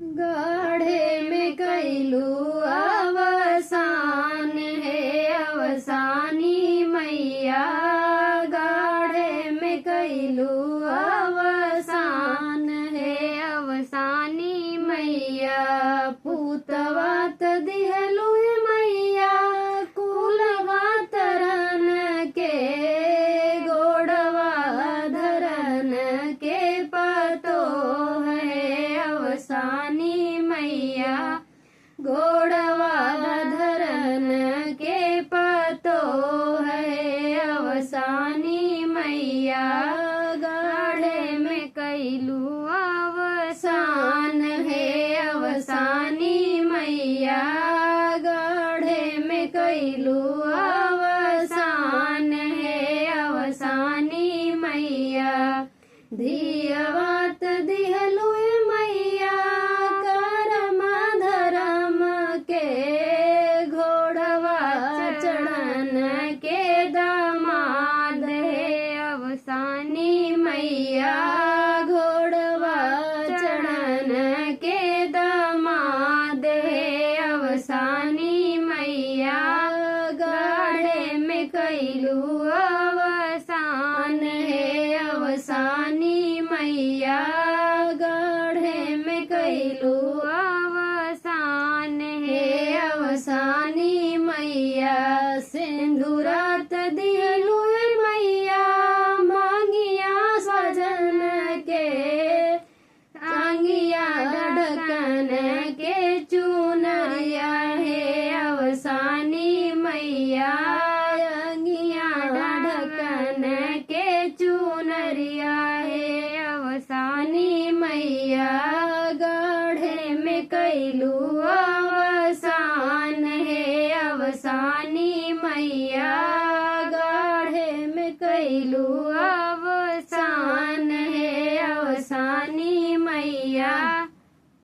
गाढ़े में कैलू अवसान है अवसानी मैया, गाढ़े में कैलू अवसान है अवसानी मैया। पूतवात दिहलु मैया कुलवा तरन के, गोड़वा धरन के पतो है अवसानी मैया, गोड़वा धरन के पतो है अवसानी मैया। गाढ़े में कैलू अवसान है अवसानी मैया, गाढ़े में कैलू अवसान है अवसानी मैया। धियवात दिहलु मैया करम धरम के, घोड़वा चढ़न के दामाद है अवसानी मैया, घोड़वा चढ़न के दामाद है अवसानी मैया। गाढ़े में कैलू अवसान है अवसानी मैया, गाढ़े में कैलू अवसान है अवसानी मैया। सिंदूरात दिहलु मैया मांगिया सजन के, आंगिया ढकन के चुनरिया है अवसानी मैया, आंगिया ढकन के चुनरिया है अवसानी मैया। गाढ़े में कैलू अवसान है अवसानी मैया, गाढ़े में कैलू